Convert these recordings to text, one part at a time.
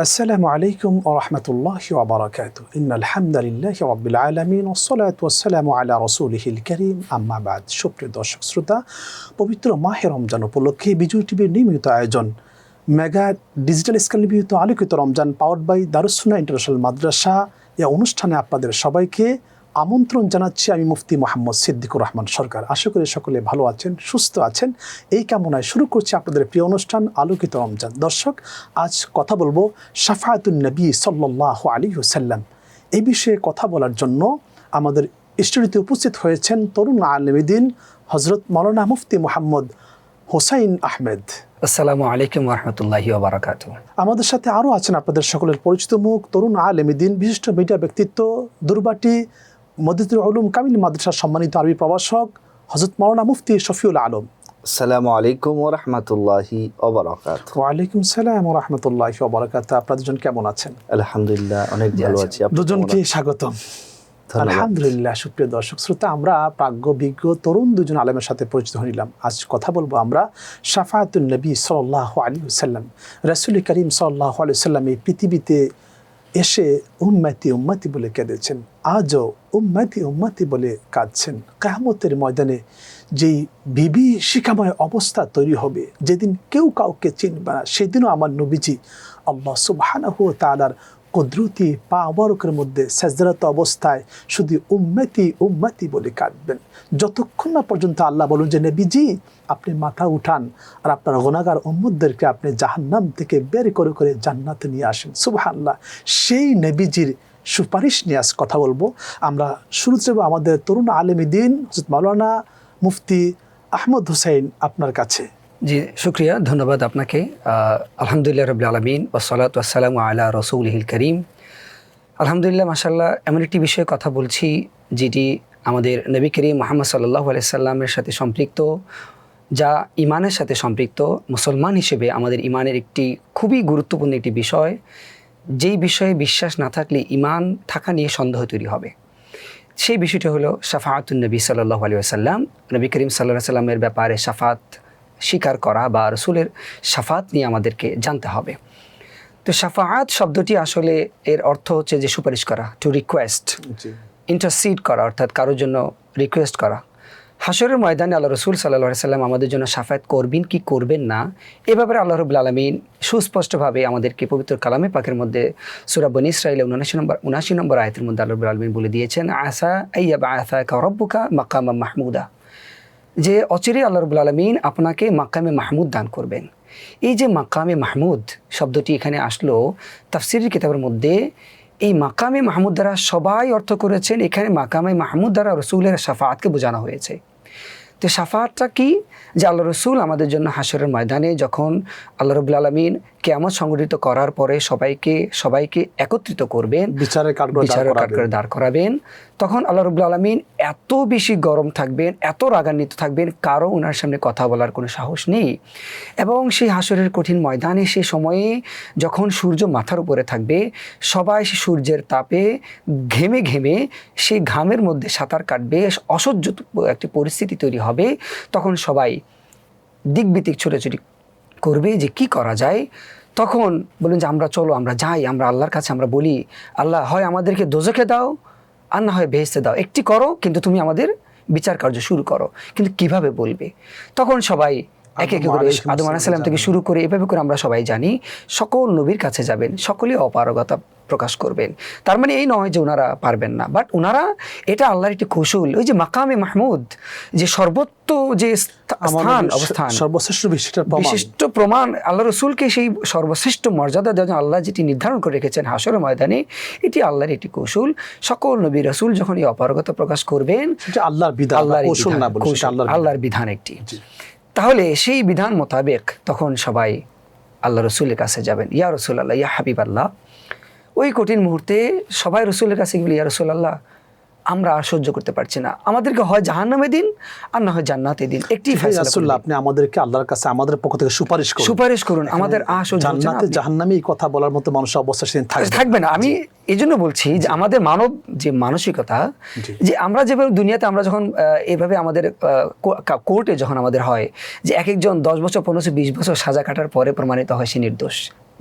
আসসালামু আলাইকুম ওয়া রাহমাতুল্লাহি ওয়া বারাকাতুহু। ইন্নাল হামদালিল্লাহি রাব্বিল আলামিন ওয়াস সালাতু ওয়াস সালামু আলা রাসূলিহিল কারীম, আম্মা বাদ। সুপ্রিয় দর্শক শ্রোতা, পবিত্র মাহে রমজান উপলক্ষে বিজয় টিভির নিয়মিত আয়োজন মেগা ডিজিটাল স্ক্রিন নির্মিত আলোকিত Ramzan powered by Darus Sunnah international মাদ্রাসা, এই অনুষ্ঠানে আপনাদের সবাইকে আমন্ত্রণ জানাচ্ছি আমি মুফতি মোহাম্মদ সিদ্দিকুর রহমান সরকার। আশা করি সকলে ভালো আছেন, সুস্থ আছেন, এই কামনায় শুরু করছি আপনাদের প্রিয় অনুষ্ঠান আলোকিত রমজান। দর্শক, আজ কথা বলবো শাফাআতুন নবী সাল্লাল্লাহু আলাইহি ওয়াসাল্লাম। এই বিষয়ে কথা বলার জন্য আমাদের স্টুডিওতে উপস্থিত হয়েছেন তরুণ আলেম দ্বীন হযরত মাওলানা মুফতি মোহাম্মদ হোসাইন আহমেদ। আসসালামু আলাইকুম ওয়া রাহমাতুল্লাহি ওয়া বারাকাতুহু। আমাদের সাথে আরও আছেন আপনাদের সকলের পরিচিত মুখ, তরুণ আলেম দ্বীন, বিশিষ্ট মিডিয়া ব্যক্তিত্ব, দুর্বাটি মদিনাতুল উলুম কামিল মাদ্রাসার সম্মানিত আরবি প্রভাষক হযরত মাওলানা মুফতি শফিউল আলম। আসসালামু আলাইকুম ওয়া রাহমাতুল্লাহি ওয়া বারাকাতুহু। ওয়া আলাইকুম সালাম ওয়া রাহমাতুল্লাহি ওয়া বারাকাতুহু। আপনারা দুজন কেমন আছেন? আলহামদুলিল্লাহ, অনেক ভালো আছি। দুজনকে স্বাগতম। আলহামদুলিল্লাহ। সুপ্রিয় দর্শক শ্রোতা, আমরা প্রাজ্ঞ বিজ্ঞ তরুণ দুজন আলেমের সাথে পরিচিত হইলাম। আজ কথা বলবো আমরা শাফাআতুন নবী সাল্লাল্লাহু আলাইহি ওয়াসাল্লাম। রাসূল করিম সাল্লাল্লাহু আলাইহি ওয়াসাল্লাম এই পৃথিবীতে এসে উম্মতি উম্মতি বলে কেঁদেছেন, আজও উম্মতি উম্মতি বলে কাঁদছেন। কিয়ামতের ময়দানে যেই বিভীষিকাময় অবস্থা তৈরি হবে, যেদিন কেউ কাউকে চিনবে না, সেদিনও আমার নবীজি আল্লাহ সুবহানাহু ওয়া তাআলার কুদরতি পা মুবারকের মধ্যে সাজদারত অবস্থায় শুধু উম্মতি উম্মতি বলে কাঁদবেন, যতক্ষণ না পর্যন্ত আল্লাহ বলুন যে নবীজি আপনি মাথা উঠান আর আপনার গুনাহগার উম্মতদেরকে আপনি জাহান্নাম থেকে বের করে করে জান্নাতে নিয়ে আসেন। সুবহানাল্লাহ। সেই নবীজির সুপারিশ নিয়ে আজ কথা বলবো আমরা। শুরু করব আমাদের তরুণ আলেম দ্বীন হযরত মাওলানা মুফতি আহমদ হোসাইন, আপনার কাছে। জি, শুকরিয়া, ধন্যবাদ আপনাকে। আলহামদুলিল্লাহ রাব্বিল আলামিন ওয়াস সালাতু ওয়াস সালামু আলা রাসূলিহিল কারীম। আলহামদুলিল্লাহ, মাশাআল্লাহ, এমন একটি বিষয়ে কথা বলছি যেটি আমাদের নবী করিম মুহাম্মদ সাল্লাল্লাহু আলাইহি সাল্লামের সাথে সম্পৃক্ত, যা ইমানের সাথে সম্পৃক্ত। মুসলমান হিসেবে আমাদের ইমানের একটি খুবই গুরুত্বপূর্ণ একটি বিষয়, যেই বিষয়ে বিশ্বাস না থাকলে ইমান থাকা নিয়ে সন্দেহ তৈরি হবে। সেই বিষয়টি হলো শাফাআতুন নবী সাল্লাল্লাহু আলাইহি ওয়াসাল্লাম। নবী করিম সাল্লাল্লাহু আলাইহি সাল্লামের ব্যাপারে শাফাত স্বীকার করা বা রসুলের শাফাত নিয়ে আমাদেরকে জানতে হবে। তো শাফাআত শব্দটি আসলে এর অর্থ হচ্ছে যে সুপারিশ করা, টু রিকোয়েস্ট, ইন্টারসিড করা, অর্থাৎ কারোর জন্য রিকোয়েস্ট করা। হাশরের ময়দানে আল্লাহ রসুল সাল্লাল্লাহু আলাইহি সাল্লাম আমাদের জন্য শাফায়াত করবেন কি করবেন না, এ ব্যাপারে আল্লাহ রাব্বুল আলামিন সুস্পষ্টভাবে আমাদেরকে পবিত্র কালামে পাকের মধ্যে সূরা বনী ইসরাঈলের 79 নম্বর আয়াতের মধ্যে আল্লাহ রাব্বুল আলামিন বলে দিয়েছেন, আসা আইয়াবআসাকা রাব্বুকা মাকামান মাহমুদা, যে অচিরে আল্লাহ রাব্বুল আলামিন আপনাকে মাকামে মাহমুদ দান করবেন। এই যে মাকামে মাহমুদ শব্দটি এখানে আসলো তাফসীরের কিতাবের মধ্যে, এই মাকামে মাহমুদ দ্বারা সবাই অর্থ করেছেন এখানে মাকামে মাহমুদ দ্বারা রসুলের শাফাআতকে বোঝানো হয়েছে। তো শাফাআতটা কি? যে আল্লাহ রসুল আমাদের জন্য হাশরের ময়দানে যখন আল্লাহ রাব্বুল আলামিন কিয়ামত সংগঠিত করার পরে সবাইকে একত্রিত করবেন, বিচারের কাঠগড়ায় দাঁড় করাবেন, তখন আল্লাহ রাব্বুল আলামিন এত বেশি গরম থাকবেন, এত রাগান্বিত থাকবেন, কারো ওনার সামনে কথা বলার কোনো সাহস নেই। এবং সেই হাশরের কঠিন ময়দানে সে সময়ে যখন সূর্য মাথার উপরে থাকবে, সবাই সে সূর্যের তাপে ঘেমে ঘেমে সেই ঘামের মধ্যে সাঁতার কাটবে, অসহ্য একটি পরিস্থিতি তৈরি হবে। তখন সবাই দিকবিদিক ছোটাছুটি করবে যে কি করা যায়। তখন বলেন যে আমরা চলো, আমরা যাই, আমরা আল্লাহর কাছে আমরা বলি, আল্লাহ হয় আমাদেরকে দোজখে দাও আর না হয় বেহেশতে দাও, একটি করো, কিন্তু তুমি আমাদের বিচার কার্য শুরু করো। কিন্তু কিভাবে বলবে? তখন সবাই একে একে করে আদম আলাইহিস সালাম থেকে শুরু করে এভাবে করে আমরা সবাই জানি সকল নবীর কাছে যাবেন, সকলে অপারগতা প্রকাশ করবেন। তার মানে এই নয় যে ওনারা পারবেন না, বাট ওনারা, এটা আল্লাহর একটি কৌশল। ওই যে মাকামে মাহমুদ, যে সর্বোচ্চ যে স্থান অবস্থান, বিশিষ্ট প্রমাণ, আল্লাহ রসুলকে সেই সর্বশ্রেষ্ঠ মর্যাদা দেওয়ার জন্য আল্লাহ যেটি নির্ধারণ করে রেখেছেন হাশরের ময়দানে, এটি আল্লাহর একটি কৌশল। সকল নবী রাসূল যখন এই অপারগতা প্রকাশ করবেন, আল্লাহর বিধান একটি, তাহলে সেই বিধান মোতাবেক তখন সবাই আল্লাহ রসুলের কাছে যাবেন। ইয়া রাসূলুল্লাহ, ইয়া হাবিবাল্লাহ। ওই কঠিন মুহূর্তে সবাই রসুলের কাছে গেলে, ইয়া রাসূলুল্লাহ আমরা আর সহ্য করতে পারছি না, আমাদেরকে হয় জাহান্নামে দিন আর না হয় জান্নাতে দিন, একটি ফয়সালা করুন। আপনি আমাদেরকে আল্লাহর কাছে আমাদের পক্ষ থেকে সুপারিশ করুন। আমাদের জান্নাতে জাহান্নামে এই কথা বলার মতো মানুষের অবস্থা সেদিন থাকবে না। আমি এই জন্য বলছি যে আমাদের মানব যে মানসিকতা, যে আমরা যেভাবে দুনিয়াতে আমরা যখন এভাবে আমাদের কোর্টে যখন আমাদের হয় যে এক একজন 10 বছর 15 20 বছর সাজা কাটার পরে প্রমাণিত হয় সে নির্দোষ,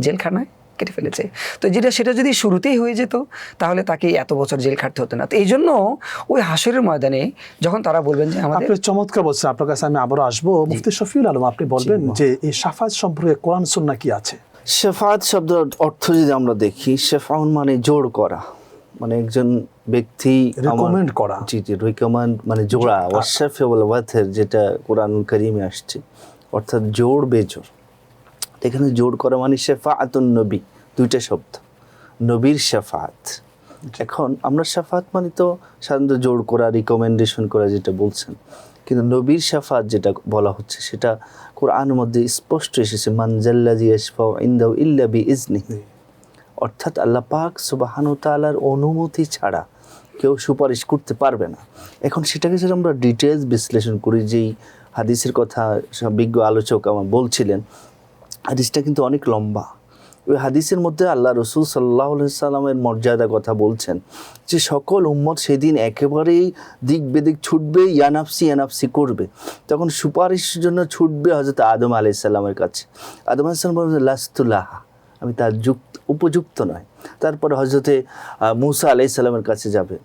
জেলখানায় কেটে ফেলেছে। তো সেটা যদি শুরুতেই হয়ে যেত তাহলে তাকে এত বছর জেল খাটতে হতো না। তো এই জন্য ওই হাসরের ময়দানে যখন তারা বলবেন যে আমাদের, আপনি চমৎকার বলছেন, আপনার কাছে আমি আবারও আসবো। মুফতি শফিউল আলম, আপনি বলবেন যে এই শাফাত সম্পর্কে কোরআন সুন্নাহ কি আছে? শেফাত শব্দের অর্থ যদি আমরা দেখি, শেফাউন মানে জোড় করা, মানে একজন ব্যক্তি রেকমেন্ড করা। জি জি, রিকমেন্ড মানে জোড়া, ওয়াশাফি ওয়াল ওয়াথের, যেটা কোরআনুল কারীমে আসছে, অর্থাৎ জোড় বেজোড়। এখানে জোড় করা মানে শেফাআতুন নবী, দুইটা শব্দ, নবীর শেফাত। এখন আমরা শেফাত মানে তো সাধারণত জোড় করা, রিকমেন্ডেশন করা যেটা বলছেন, কিন্তু নবীর শাফাত যেটা বলা হচ্ছে সেটা কোরআনের মধ্যে স্পষ্ট এসেছে, মান জাল্লাযী ইয়াশফাউ ইনদাহু ইল্লা বিইজনিহি, অর্থাৎ আল্লাহ পাক সুবহানাহু ওয়া তাআলার অনুমতি ছাড়া কেউ সুপারিশ করতে পারবে না। এখন সেটাকে যদি আমরা ডিটেইলস বিশ্লেষণ করি, যেই হাদিসের কথা বিজ্ঞ আলোচক আমার বলছিলেন, হাদিসটা কিন্তু অনেক লম্বা। ওই হাদিসের মধ্যে আল্লাহ রসুল সাল্লাল্লাহু আলাইহি সাল্লামের মর্যাদা কথা বলছেন, যে সকল উম্মত সেদিন একেবারেই দিক বেদিক ছুটবে, ইয়ানাফসি ইয়ানাফসি করবে। তখন সুপারিশের জন্য ছুটবে হযরত আদম আলাইহিস সালামের কাছে। আদম আলাইহিস সালাম বলবেন লাস্তু লাহা, আমি তার উপযুক্ত নয়। তারপরে হযরতে মূসা আলাইহিস সালামের কাছে যাবে,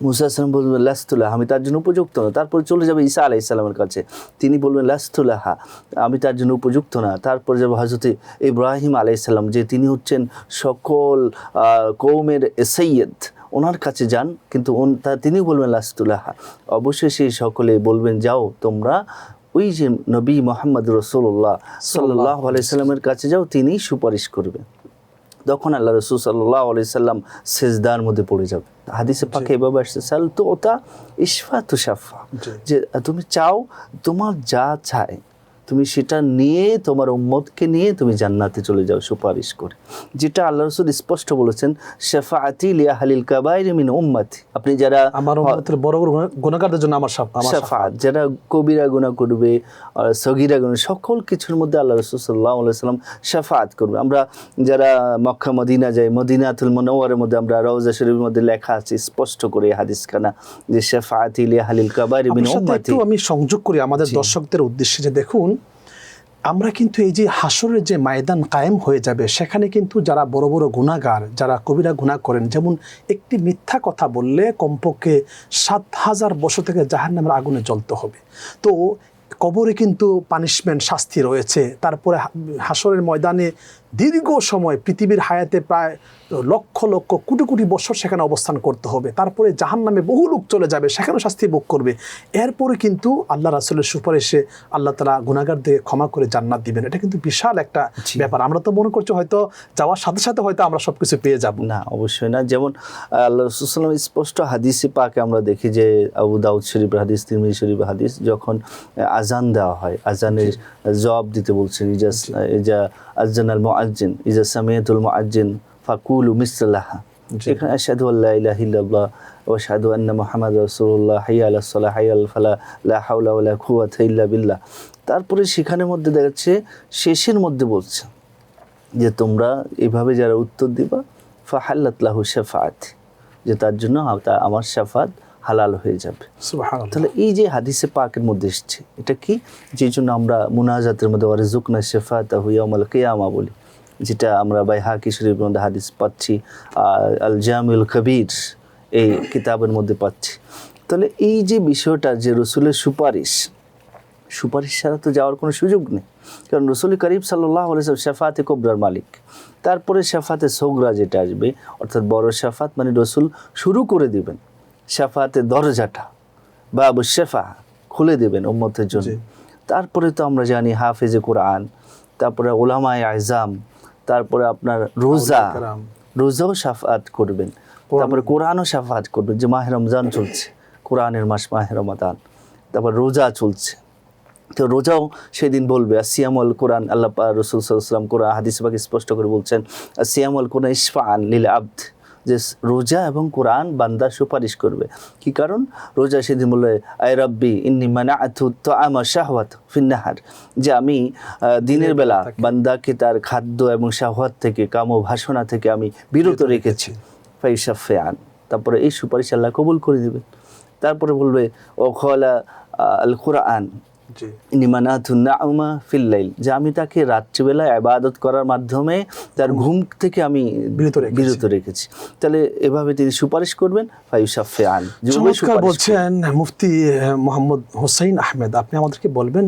মূসা আলাইহিস বলবেন লাস্তুলাহা, আমি তার জন্য উপযুক্ত না। তারপরে চলে যাবে ঈসা আলাইহিস সালামের কাছে, তিনি বলবেন লাস্তুলাহা, আমি তার জন্য উপযুক্ত না। তারপরে যাবে হযরতে ইব্রাহিম আলাইহিস সালাম, যে তিনি হচ্ছেন সকল কওমের সৈয়দ, ওনার কাছে যান, কিন্তু তিনিও বলবেন লাস্তুলাহা। অবশ্যই সেই সকলে বলবেন যাও তোমরা ওই যে নবী মুহাম্মদ রাসূলুল্লাহ সাল্লাল্লাহু আলাইহি সাল্লামের কাছে যাও, তিনি সুপারিশ করবেন। তখন আল্লাহ রসুল সাল্লাল্লাহু আলাইহি সাল্লাম সেজদার মধ্যে পড়ে যাবে। হাদিসে পাকে এভাবে আসছে, সাল তো ওতা ইশফা তু শাফা, যে তুমি চাও, তোমার যা চায় তুমি সেটা নিয়ে তোমার উম্মতকে নিয়ে তুমি জান্নাতে চলে যাও সুপারিশ করে, যেটা আল্লাহ রসুল স্পষ্ট বলেছেন, শাফাআতি লি আহলিল কাবাইর মিন উম্মতি, আপনি যারা আমার উম্মতের বড় বড় গুনাহগারদের জন্য আমার শাফাআত, যারা কবিরা গুনাহ করবে আর সগীরা গুনাহ, সকল কিছুর মধ্যে আল্লাহ রাসূল সাল্লাল্লাহু আলাইহি সাল্লাম শাফাআত করবে। আমরা যারা মক্কা মদিনা যাই, মদিনাতুল মুনাওয়ারার মধ্যে আমরা রওজা শরীফের মধ্যে লেখা আছে স্পষ্ট করে হাদিসখানা, যে শাফাআতি লি আহলিল কাবাইর মিন উম্মতি। আমি সংযোগ করি আমাদের দর্শকদের উদ্দেশ্যে, যে দেখুন আমরা কিন্তু এই যে হাসরের যে ময়দান কায়েম হয়ে যাবে, সেখানে কিন্তু যারা বড় বড় গুনাহগার, যারা কবিরা গুনাহ করেন, যেমন একটি মিথ্যা কথা বললে কমপক্ষে ৭,০০০ বছর থেকে জাহান্নামের আগুনে জ্বলতে হবে। তো কবরে কিন্তু পানিশমেন্ট, শাস্তি রয়েছে। তারপরে হাসরের ময়দানে দীর্ঘ সময়, পৃথিবীর হায়াতে প্রায় লক্ষ লক্ষ কোটি কোটি বছর সেখানে অবস্থান করতে হবে। তারপরে জাহান্নামে বহু লোক চলে যাবে, সেখানেও শাস্তি ভোগ করবে। এরপরে কিন্তু আল্লাহ রাসূলের সুপারিশে আল্লাহ তাআলা গুনাহগারদের ক্ষমা করে জান্নাত দিবেন। এটা কিন্তু বিশাল একটা ব্যাপার। আমরা তো মনে করছি হয়তো যাওয়ার সাথে সাথে হয়তো আমরা সবকিছু পেয়ে যাব, না, অবশ্যই না। যেমন আল্লাহ রাসূল সাল্লাল্লাহু আলাইহি ওয়াসাল্লাম স্পষ্ট হাদিসে পাকে আমরা দেখি, যে আবু দাউদ শরীফের হাদিস, তিরমিজি শরীফের হাদিস, যখন আজান দেওয়া হয়, আজানের জবাব দিতে বলছেন, ইজা আযানাল মুআজ্জিন ইজা সামিআতুল মুআজ্জিন ফাকুলু মিসলাহা, এখানে আশহাদু আল্লা ইলাহা ইল্লাল্লাহ ওয়া আশহাদু আন্না মুহাম্মাদার রাসূলুল্লাহ, হাইয়া আলাস সালাহ, হাইয়া আল ফালাহ, লা হাওলা ওয়ালা কুওয়াতা ইল্লা বিল্লাহ। তারপরে সেখানের মধ্যে দেখা যাচ্ছে শেষের মধ্যে বলছে যে তোমরা এভাবে যারা উত্তর দিবা, ফাহাল্লাত লাহু শাফাআতি, যে তার জন্য আমার শাফাত হালাল হয়ে যাবে। সুবহানাল্লাহ। তাহলে এই যে হাদিসে পাকের মধ্যে এসেছে, এটা কি, যে জন্য আমরা মুনাজাতের মধ্যে ওয়ারযুকনা শাফাআতাহু ইয়াউমাল কিয়ামা বলি, যেটা আমরা বাইহাকি শরীফের মধ্যে হাদিস পাচ্ছি, আল জামিউল কবির এই কিতাবের মধ্যে পাচ্ছি। তাহলে এই যে বিষয়টা, যে রসুলের সুপারিশ ছাড়া তো যাওয়ার কোনো সুযোগ নেই, কারণ রসুল করিম সাল্লাল্লাহু আলাইহি ওয়াসাল্লাম শাফাতে কুবরার মালিক। তারপরে শাফাতে সগরা যেটা আসবে, অর্থাৎ বড় শাফাত, মানে রসুল শুরু করে দিবেন শাফাতের দরজাটা, বাবু শাফা খুলে দেবেন উম্মতের জন্য। তারপরে তো আমরা জানি হাফেজে কোরআন, তারপরে উলামায়ে আযম, তারপরে আপনার রোজাও শাফাত করবেন, তারপরে কোরআনও শাফাত করবেন। যে মাহে রমজান চলছে, কোরআনের মাস মাহে রমাদান, তারপর রোজা চলছে, তো রোজাও সেদিন বলবে আসিয়ামুল কোরআন। আল্লাহ রাসূল সাল্লাল্লাহু আলাইহি ওয়াসাল্লাম কোরআন হাদিসে পাকে স্পষ্ট করে বলছেন, আসিয়ামুল কোরআন ইশফাআন লিল আবদ, যে রোজা এবং কোরআন বান্দা সুপারিশ করবে। কি কারণ? রোজা সেদিন বলবে আয় রাব্বি ইন্নী মানাআতু তাআমা শাহওয়াত ফিন নাহার, যে আমি দিনের বেলা বান্দাকে তার খাদ্য এবং শাহওয়াত থেকে, কাম বাসনা থেকে আমি বিরত রেখেছি, ফাইশাফিআন, তারপরে এই সুপারিশ আল্লাহ কবুল করে দেবেন। তারপরে বলবে ও খালা আল কোরআন, জি। নিমানাতুন নাউমা ফিল লাইল, যে আমি তাকে রাত্রিবেলা ইবাদত করার মাধ্যমে তার ঘুম থেকে আমি বিরত রেখেছি। তাহলে এভাবে তিনি সুপারিশ করবেন, ফায়ুশাফিআন। চমৎকার বলছেন মুফতি মোহাম্মদ হোসেন আহমেদ। আপনি আমাদেরকে বলবেন,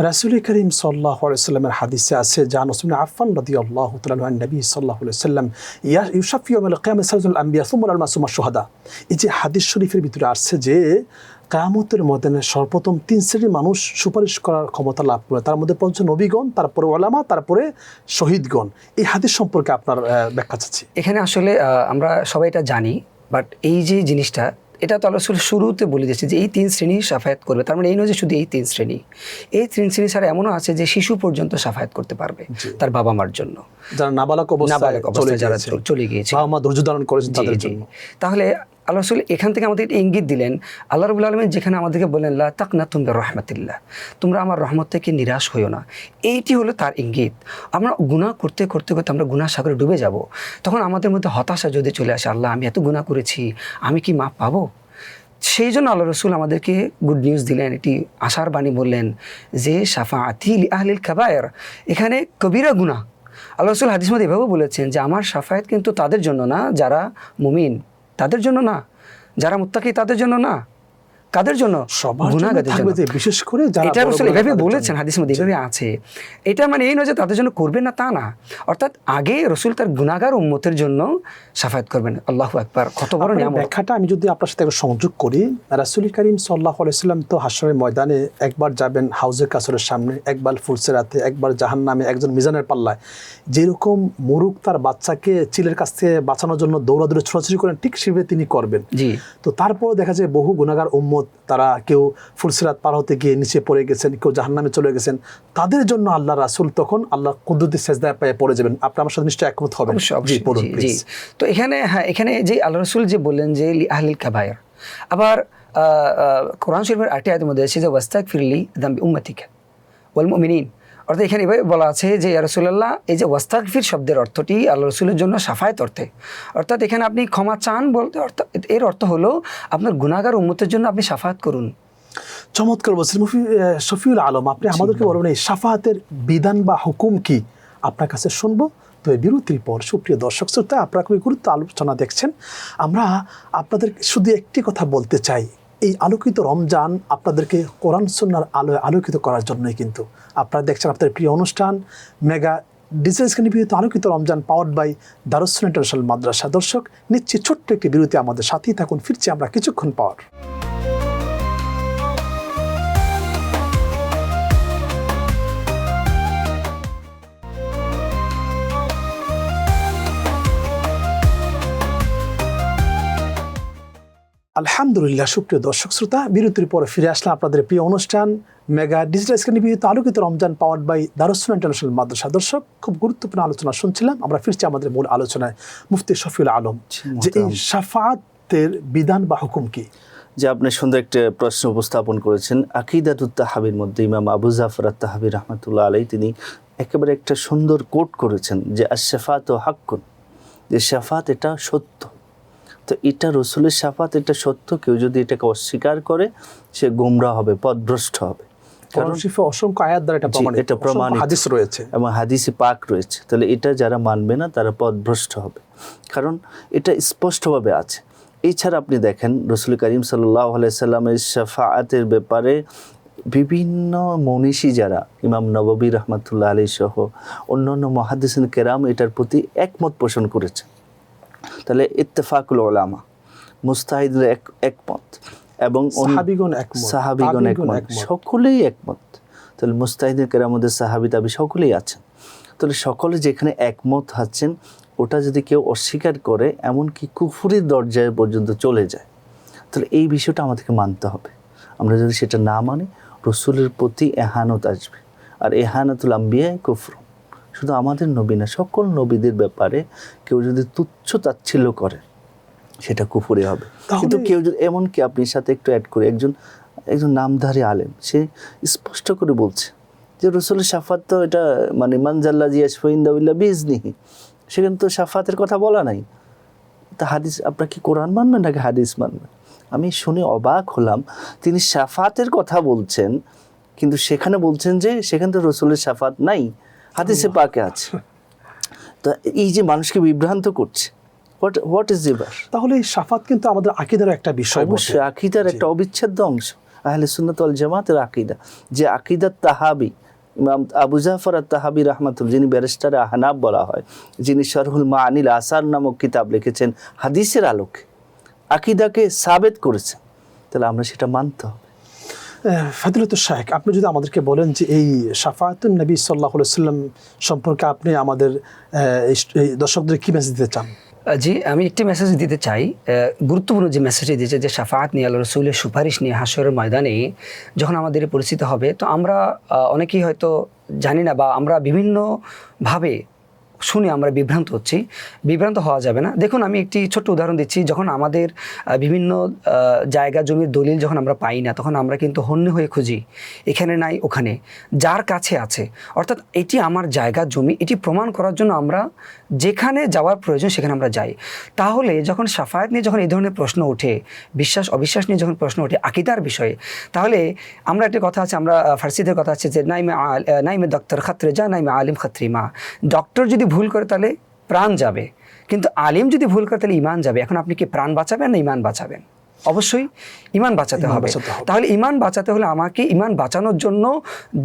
রাসূল করিম সাল্লাল্লাহু আলাইহি ওয়াসাল্লামের হাদিসে আছে, জান উসমান আফফান রাদিয়াল্লাহু তাআলা আন নবী সাল্লাল্লাহু আলাইহি ওয়াসাল্লাম ইউশাফিউ ইয়াউমাল কিয়ামাহ সালাতুল আম্বিয়া সুম্মা আল মাসুম শুহাদা। এই যে হাদিস শরীফের ভিতরে আসছে যে কিয়ামতের ময়দানে সর্বপ্রথম 3 শ্রেণীর মানুষ সুপারিশ করার ক্ষমতা লাভ করে, তার মধ্যে পঞ্চ নবীগণ, তারপরে উলামা, তারপরে শহীদগণ। এই হাদিস সম্পর্কে আপনার ব্যাখ্যা চাচ্ছি। এখানে আসলে আমরা সবাই এটা জানি, বাট এই যে জিনিসটা, এটা তো আল্লাহ শুরুতে বলে দিয়েছে যে এই 3 শ্রেণী শাফায়াত করবে। তার মানে এই নয় যে শুধু এই 3 শ্রেণী, এই 3 শ্রেণী ছাড়া এমনও আছে যে শিশু পর্যন্ত শাফায়াত করতে পারবে তার বাবা মার জন্য, যারা নাবালক অবস্থায় যারা চলে গিয়েছে, বাবা মা ধৈর্য ধারণ করেছেন তাদের জন্য। তাহলে আল্লাহ রাসূল এখান থেকে আমাদের ইঙ্গিত দিলেন, আল্লাহ রাব্বুল আলামিন যেখানে আমাদেরকে বলেন লা তাকনাতুম মির রাহমাতিল্লাহ, তোমরা আমার রহমত থেকে নিরাশ হইও না, এইটি হলো তার ইঙ্গিত। আমরা গুনাহ করতে করতে করতে আমরা গুনাহ সাগরে ডুবে যাব, তখন আমাদের মধ্যে হতাশা যদি চলে আসে, আল্লাহ আমি এত গুনাহ করেছি, আমি কি মাপ পাবো? সেই জন্য আল্লাহ রসুল আমাদেরকে গুড নিউজ দিলেন, একটি আশার বাণী বললেন যে শাফাআতি লি আহলিল কাবায়ের, এখানে কবিরা গুনাহ। আল্লাহ রসুল হাদিস মধ্যে এভাবে বলেছেন যে আমার শাফায়াত কিন্তু তাদের জন্য না যারা মুমিন, তাদের জন্য না যারা মুত্তাকি, তাদের জন্য না, কাদের জন্য? গুনাহগারদের জন্য। বিশেষ করে যারা এটা রাসূল এভাবে বলেছেন, হাদিস মধ্যে এভাবে আছে। এটা মানে এই নয় যে তাদের জন্য করবেন না, তা না। অর্থাৎ আগে রাসূল তার গুনাহগার উম্মতের জন্য শাফায়াত করবেন। আল্লাহু আকবার, কত বড় নিয়ামত। ব্যাখ্যাটা আমি যদি আপনার সাথে সংযোগ করি, রাসূল করিম সাল্লাল্লাহু আলাইহি ওয়াসাল্লাম তো হাশরের ময়দানে একবার যাবেন হাউজে কাসরের সামনে, একবার ফুলসিরাতে, একবার জাহান্নামে, একজন মিজানের পাল্লায়। যেরকম মুরুক তার বাচ্চাকে চিলের কাছ থেকে বাঁচানোর জন্য দৌড়াদৌড়ি ছোটাছুটি করেন, ঠিক সেভাবে তিনি করবেন। জি। তো তারপরও দেখা যায় বহু গুনাহগার উম্মত, তারা কেউ ফুলসিরাত পার হতে গিয়ে নিচে পড়ে গেছেন, কেউ জাহান্নামে চলে গেছেন, তাদের জন্য আল্লাহ রাসূল তখন আল্লাহ কুদরতি সেজদায় পায়ে পড়ে যাবেন। আপনি আমার সাথে নিশ্চয়ই একমত হবেন। জি, পড়ুন প্লিজ। তো এখানে এখানে যে আল্লাহ রাসূল যে বললেন যে লি আহলিল কাবায়ের, আবার কোরআন শরীফের আরেকটি আয়াতের মধ্যে আছে যে ওয়াস্তাগফিরলি যামবি উম্মাতিকা ওয়াল মুমিনিন। অর্থাৎ এখানে এভাবে বলা আছে যে ইয়া রাসূলুল্লাহ, এই যে ওয়াস্তাগফির শব্দের অর্থটি আল্লাহ রাসূলের জন্য শাফায়াত অর্থে, অর্থাৎ এখানে আপনি ক্ষমা চান বলতে, অর্থাৎ এর অর্থ হলো আপনার গুনাহগার উম্মতের জন্য আপনি শাফায়াত করুন। চমৎকার বলছেন শফিউল আলম। আপনি আমাদেরকে বলবেন এই শাফায়াতের বিধান বা হুকুম কি, আপনার কাছে শুনবো। তো এই বিরতির পর সুপ্রিয় দর্শক শ্রোতা, আপনারা খুবই গুরুত্ব আলোচনা দেখছেন। আমরা আপনাদের শুধু একটি কথা বলতে চাই, এই আলোকিত রমজান আপনাদেরকে কোরআন সুন্নাহর আলোয় আলোকিত করার জন্যই কিন্তু আপনারা দেখছেন আপনাদের প্রিয় অনুষ্ঠান মেগা ডিজিটাল স্ক্রিনে নিবেদিত আলোকিত Ramzan, powered by Darus Sunnah international মাদ্রাসা। দর্শক, নিচ্ছি ছোট্ট একটি বিরতি, আমাদের সাথেই থাকুন, ফিরছি আমরা কিছুক্ষণ পর। আলহামদুলিল্লাহ, সুপ্রিয় দর্শক শ্রোতা, বিরতির পরে ফিরে আসলাম আপনাদের প্রিয় অনুষ্ঠান মেগা ডিজিটাল স্ক্রিনে নিবেদিত আলোকিত Ramzan, powered by Darus Sunnah international মাদ্রাসা। দর্শক, খুব গুরুত্বপূর্ণ আলোচনা শুনছিলাম। আমরা ফিরছি আমাদের মূল আলোচনায়। মুফতি শফিউল আলম, যে এই শাফাআতের বিধান বা হুকুম কি? যে আপনি সুন্দর একটা প্রশ্ন উপস্থাপন করেছেন। আকীদাতুত তাহাবীর মধ্যে ইমাম আবু জাফর আত-তাহাবী রাহমাতুল্লাহ আলাইহি তিনি একেবারে একটা সুন্দর কোট করেছেন যে আশ-শাফাআতু হাক্কুন, যে শাফাআত এটা সত্য। তো এটা রসুলের শাফাত, এটা সত্য। কেউ যদি এটাকে অস্বীকার করে সে গোমরাহ হবে, পথভ্রষ্ট হবে। কারণ অসংখ্য আয়াত দ্বারা এটা প্রমাণিত, হাদিস রয়েছে এবং হাদিসে পাক রয়েছে। তাহলে এটা যারা মানবে না তারা পথভ্রষ্ট হবে, কারণ এটা স্পষ্টভাবে আছে। এছাড়া আপনি দেখেন রসুল করিম সাল্লাল্লাহু আলাইহি সাল্লামের শাফাআতের ব্যাপারে বিভিন্ন মনীষী যারা, ইমাম নববী রাহমাতুল্লাহ আলাইহি সহ অন্যান্য মুহাদ্দিসিন কেরাম এটার প্রতি একমত পোষণ করেছে। তাহলে ইত্তেফাকুল উলামা, মুস্তাহিদরা একমত, এবং সাহাবীগণ একমত, সকলেই একমত। তাহলে মুস্তাহিদিন কেরামদের সাহাবী তাবি সকলেই আছেন। তাহলে সকলে যেখানে একমত আছেন, ওটা যদি কেউ অস্বীকার করে এমনকি কুফরির দরজায় পর্যন্ত চলে যায়, তাহলে এই বিষয়টা আমাদেরকে মানতে হবে। আমরা যদি সেটা না মানি, রসুলের প্রতি এহানত আসবে। আর এহানাতুল আম্বিয়া কুফর, শুধু আমাদের নবী না, সকল নবীদের ব্যাপারে কেউ যদি তুচ্ছ তাচ্ছিল্য করে সেটা কুফরি হবে। কিন্তু কেউ যদি, এমনকি আপনি সাথে একটু অ্যাড করে, একজন নামধারী আলেম সে স্পষ্ট করে বলছে যে রসুলের শাফাত তো এটা মানে মানজাল্লা জিয়াসফাইন্দাউল্লাহ বিজনিহি, সেখানে তো শাফাতের কথা বলা নাই। তা হাদিস, আপনার কি কোরআন মানবেন নাকি হাদিস মানবেন? আমি শুনে অবাক হলাম, তিনি শাফাতের কথা বলছেন কিন্তু সেখানে বলছেন যে সেখানে তো রসুলের শাফাত নাই, হাদিসে পাকে আছে। তো এই যে মানুষকে বিভ্রান্ত করছে, হোয়াট ইজ এবার? তাহলে এই শাফাত কিন্তু আমাদের আকীদার একটা বিষয়, অবশ্যই আকীদার একটা অবিচ্ছেদ্য অংশ, আহলে সুন্নাত ওয়াল জামাতের আকীদা। যে আকীদাত তাহাবি, ইমাম আবু জাফর আত-তাহাবি রাহমাতুল্লাহ, যিনি ব্যারিস্টার আহনাব বলা হয়, যিনি শরহুল মাআনিল আসার নামক কিতাব লিখেছেন হাদিসের আলোকে আকীদাকে সাবেত করেছেন, তাহলে আমরা সেটা মানতে হবে। ফাদিলাতুল শাইখ, আপনি যদি আমাদেরকে বলেন যে এই শাফাআতুন নবী সাল্লাল্লাহু আলাইহি ওয়াসাল্লাম সম্পর্কে আপনি আমাদের এই দর্শকদের কি মেসেজ দিতে চান? জি, আমি একটি মেসেজ দিতে চাই, গুরুত্বপূর্ণ যে মেসেজটি দিয়েছে যে শাফাআত নিয়ে, আল্লাহ রসুলের সুপারিশ নিয়ে হাশরের ময়দানে যখন আমাদের পরিচিত হবে, তো আমরা অনেকেই হয়তো জানি না বা আমরা বিভিন্নভাবে শুনে আমরা বিভ্রান্ত হচ্ছি। বিভ্রান্ত হওয়া যাবে না। দেখুন, আমি একটি ছোট্ট উদাহরণ দিচ্ছি। যখন আমাদের বিভিন্ন জায়গা জমির দলিল যখন আমরা পাই না, তখন আমরা কিন্তু হন্যে হয়ে খুঁজি, এখানে নাই ওখানে, যার কাছে আছে, অর্থাৎ এটি আমার জায়গা জমি, এটি প্রমাণ করার জন্য আমরা যেখানে যাওয়ার প্রয়োজন সেখানে আমরা যাই। তাহলে যখন শাফায়াত নিয়ে যখন এই ধরনের প্রশ্ন ওঠে, বিশ্বাস অবিশ্বাস নিয়ে যখন প্রশ্ন ওঠে আকীদার বিষয়ে, তাহলে আমরা একটা কথা আছে, আমরা ফার্সিদের কথা আছে যে নাইমে ডক্টর খাত্রে যা, নাইমে আলিম খাত্রি মা। ডক্টর যদি ভুল করে তাহলে প্রাণ যাবে, কিন্তু আলিম যদি ভুল করে তাহলে ইমান যাবে। এখন আপনি কি প্রাণ বাঁচাবেন না ইমান বাঁচাবেন? অবশ্যই ইমান বাঁচাতে হবে। তাহলে ইমান বাঁচাতে হলে আমাকে ইমান বাঁচানোর জন্য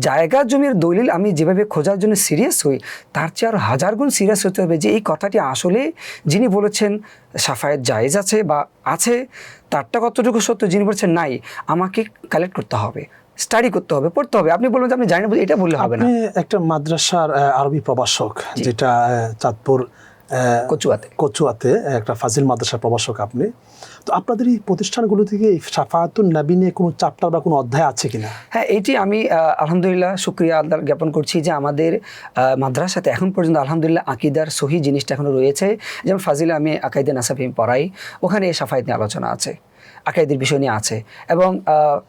জায়গা জমির দলিল আমি যেভাবে খোঁজার জন্য সিরিয়াস হই, তার চেয়ে আরও 1000 গুণ সিরিয়াস হতে হবে যে এই কথাটি আসলে যিনি বলেছেন শাফায়াত জায়েজ আছে বা আছে, তারটা কতটুকু সত্য, যিনি বলেছেন নাই, আমাকে কালেক্ট করতে হবে, স্টাডি করতে হবে, পড়তে হবে। আপনি বলবেন যে আপনি জানেন, এটা বললে হবে না। আপনি একটা মাদ্রাসার আরবি প্রভাষক, যেটা চাঁদপুর কচুয়াতে একটা ফাজিল মাদ্রাসার প্রভাষক আপনি। তো আপনাদের এই প্রতিষ্ঠানগুলো থেকে এই শাফাআতুন নবী নিয়ে কোনো চ্যাপ্টার বা কোনো অধ্যায় আছে কিনা? হ্যাঁ, এইটি আমি আলহামদুলিল্লাহ শুকরিয়া আল্লাহর জ্ঞাপন করছি যে আমাদের মাদ্রাসাতে এখন পর্যন্ত আলহামদুলিল্লাহ আকীদার সহি জিনিসটা এখনো রয়েছে। যেমন ফাজিলে আমি আকাইদে নাসাফি পড়াই, ওখানে এই শাফায়াত নিয়ে আলোচনা আছে, আকাইদের বিষয় নিয়ে আছে। এবং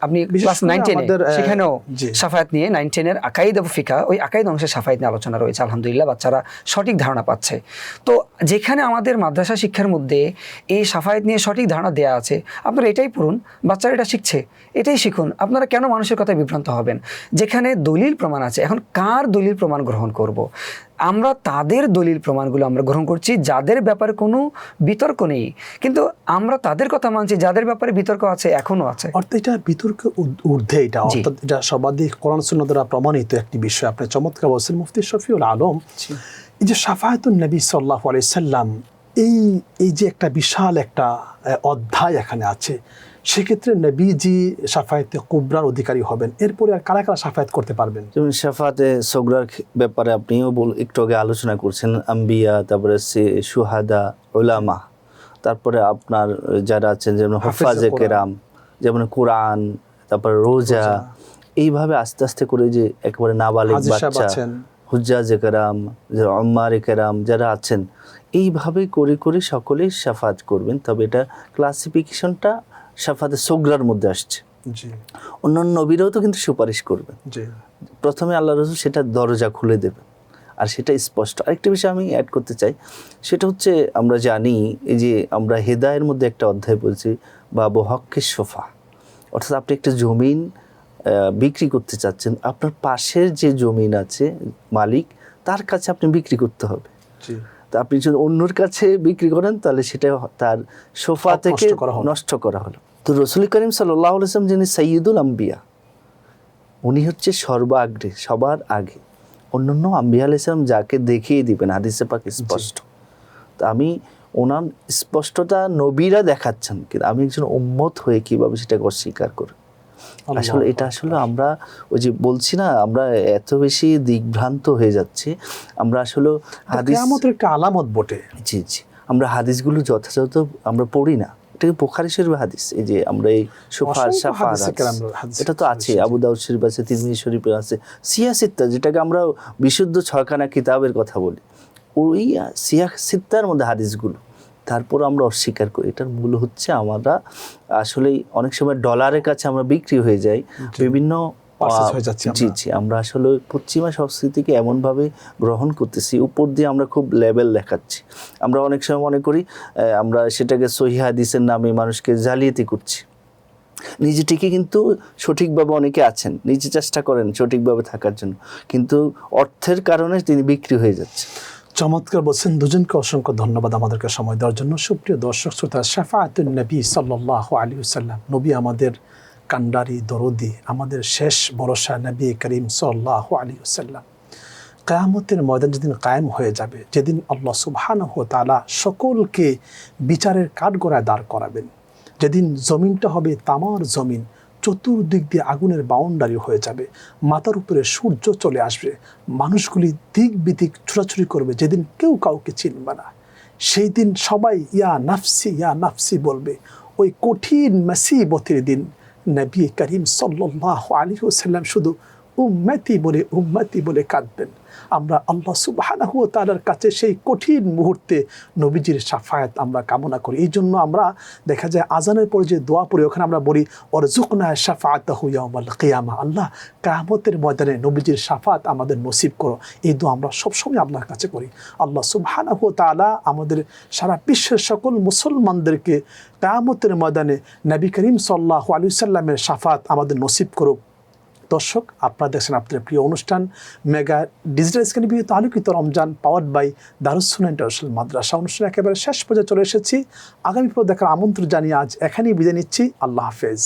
আপনি ক্লাস 9-10 সেখানেও শাফায়াত নিয়ে 9-10 আকাইদ ও ফিকা, ওই আকাইদ অংশে শাফায়াত নিয়ে আলোচনা রয়েছে। আলহামদুলিল্লাহ বাচ্চারা সঠিক ধারণা পাচ্ছে। তো যেখানে আমাদের মাদ্রাসা শিক্ষার মধ্যে এই শাফায়াত নিয়ে সঠিক ধারণা দেওয়া আছে, আপনারা এটাই পড়ুন, বাচ্চারা এটা শিখছে, এটাই শিখুন। আপনারা কেন মানুষের কথায় বিভ্রান্ত হবেন? যেখানে দলিল প্রমাণ আছে, এখন কার দলিল প্রমাণ গ্রহণ করব? আমরা তাদের দলিল প্রমাণগুলো আমরা গ্রহণ করছি যাদের ব্যাপারে কোনো বিতর্ক নেই, কিন্তু আমরা তাদের কথা মানছি যাদের ব্যাপারে বিতর্ক আছে, এখনো আছে। অর্থাৎ এটা বিতর্ক ঊর্ধ্বে, এটা অর্থাৎ এটা সর্বাধিক কোরআন সুন্নাহ দ্বারা প্রমাণিত একটি বিষয়। আপনি চমৎকার বলছেন মুফতি শফিউল আলম। এই যে শাফায়াতুন নবী সাল্লাল্লাহু আলাইহি সাল্লাম, এই যে একটা বিশাল একটা অধ্যায় এখানে আছে, সেক্ষেত্রে নবীজি শাফায়াতে কুবরার অধিকারী হবেন, এরপরে আর কারা কারা শাফায়াত করতে পারবেন? যেমন শাফায়াতে সগরার ব্যাপারে আপনিও একটু আগে আলোচনা করছেন, আম্বিয়া, তারপরে শুহাদা, উলামা, তারপরে আপনার যারা আছেন যেমন হুফাজে কেরাম, যেমন কোরআন, তারপরে রোজা, এইভাবে আস্তে আস্তে করে যে একেবারে নাবালিগ বাচ্চা, হুজ্জাজে কেরাম, উম্মারে কেরাম যারা আছেন, এইভাবে করে করে সকলেই শাফায়াত করবেন। তবে এটা ক্লাসিফিকেশনটা শাফায়াতে সগরার মধ্যে আসছে। অন্যান্য নবীরাও তো কিন্তু সুপারিশ করবেন। প্রথমে আল্লাহ রাসূল সেটা দরজা খুলে দেবেন, আর সেটা স্পষ্ট। আরেকটা বিষয় আমি অ্যাড করতে চাই, সেটা হচ্ছে আমরা জানি এই যে আমরা হেদায়ের মধ্যে একটা অধ্যায় বলছি বাবু হক্কের সোফা, অর্থাৎ আপনি একটা জমিন বিক্রি করতে চাচ্ছেন, আপনার পাশের যে জমিন আছে মালিক, তার কাছে আপনি বিক্রি করতে হবে। তা আপনি যদি অন্যর কাছে বিক্রি করেন তাহলে সেটা তার সোফা থেকে নষ্ট করা হলো। তো রাসূল করিম সাল্লাল্লাহু আলাইহি ওয়াসাল্লাম যিনি সাইয়্যিদুল আম্বিয়া, উনি হচ্ছে সর্বাগ্রে, সবার আগে। অন্যান্য আম্বিয়া আলাইহিস সালাম যাকে দেখিয়ে দিবেন, হাদিসে পাক স্পষ্ট। তো আমি ওনার স্পষ্টতা নবীরা দেখাচ্ছেন, কিন্তু আমি একজন উম্মত হয়ে কিভাবে সেটাকে অস্বীকার করি? আসলে এটা আসলে আমরা ওই যে বলছি না, আমরা এত বেশি দিকভ্রান্ত হয়ে যাচ্ছি। আমরা আসলে হাদিস কিয়ামতের একটা আলামত বটে। জি, আমরা হাদিসগুলো যথাযথ আমরা পড়ি না। এটাকে বুখারী শরীফের হাদিস, এই যে আমরা এই শাফাআত, এটা তো আছে, আবু দাউদ শরীফ আছে, তিরমিজি শরীফে আছে, সিয়াসিত্তা, যেটাকে আমরা বিশুদ্ধ ছয়খানা কিতাবের কথা বলি, ওই সিয়াসিত্তার মধ্যে হাদিসগুলো, তারপর আমরা অস্বীকার করি। এটার মূল হচ্ছে আমরা আসলে অনেক সময় ডলারের কাছে আমরা বিক্রি হয়ে যাই, বিভিন্ন আমরা আসলে পশ্চিমা সংস্কৃতিকে এমনভাবে গ্রহণ করতেছি, উপর দিয়ে আমরা খুব লেভেল দেখাচ্ছি। আমরা অনেক সময় মনে করি আমরা সেটাকে সহিহ হাদিসের নামে মানুষকে জালিয়াতি করছি। নিজে ঠিকই কিন্তু সঠিকভাবে অনেকে আছেন, নিজে চেষ্টা করেন সঠিকভাবে থাকার জন্য, কিন্তু অর্থের কারণে তিনি বিক্রি হয়ে যাচ্ছে। চমৎকার বলছেন। দুজনকে অসংখ্য ধন্যবাদ আমাদেরকে সময় দেওয়ার জন্য। সুপ্রিয় দর্শক শ্রোতা, শাফাআতুন নবী সাল্লাল্লাহু আলাইহি ওয়াসাল্লাম, নবী আমাদের কান্ডারি দরদি, আমাদের শেষ ভরসা নবী করিম সাল্লাল্লাহু আলাইহি ওয়াসাল্লাম। কিয়ামতের ময়দান যেদিন কায়েম হয়ে যাবে, যেদিন আল্লাহ সুবহানাহু ওয়া তাআলা সকলকে বিচারের কাঠগড়ায় দাঁড় করাবেন, যেদিন জমিনটা হবে তামার জমিন, চতুর্দিক দিয়ে আগুনের বাউন্ডারি হয়ে যাবে, মাথার উপরে সূর্য চলে আসবে, মানুষগুলি দিক বিদিক ছোটাছুটি করবে, যেদিন কেউ কাউকে চিনবে না। সেই দিন সবাই ইয়া নাফসি বলবে। ওই কঠিন মুসিবতের দিন নবী করিম সাল্লাল্লাহু আলাইহি ওয়াসাল্লাম শুধু উম্মতি বলে কাঁদবেন। আমরা আল্লাহ সুবহানাহু ওয়া তাআলার কাছে সেই কঠিন মুহূর্তে নবীজির শাফায়াত আমরা কামনা করি। এই জন্য আমরা দেখা যায় আজানের পরে যে দোয়া পড়ি, ওখানে আমরা বলি ওয়ারযুকনা শাফাআতাহু ইয়াউমাল কিয়ামা, আল্লাহ কিয়ামতের ময়দানে নবীজির শাফাত আমাদের নসিব করো। এই দোয়া আমরা সবসময় আল্লাহর কাছে করি। আল্লাহ সুবহানাহু ওয়া তাআলা আমাদের সারা বিশ্বের সকল মুসলমানদেরকে কিয়ামতের ময়দানে নবী করিম সাল্লাল্লাহু আলাইহি ওয়াসাল্লামের শাফাত আমাদের নসিব করুক। দর্শক, আপনারা দেখছেন আপনাদের প্রিয় অনুষ্ঠান মেগা ডিজিটাল স্ক্রিনে বিহিত আলোকিত Ramzan, powered by Darus Sunnah international মাদ্রাসা। অনুষ্ঠান একেবারে শেষ পর্যায়ে চলে এসেছি। আগামী পর্ব দেখার আমন্ত্রণ জানিয়ে আজ এখানেই বিদায় নিচ্ছি। আল্লাহ হাফেজ।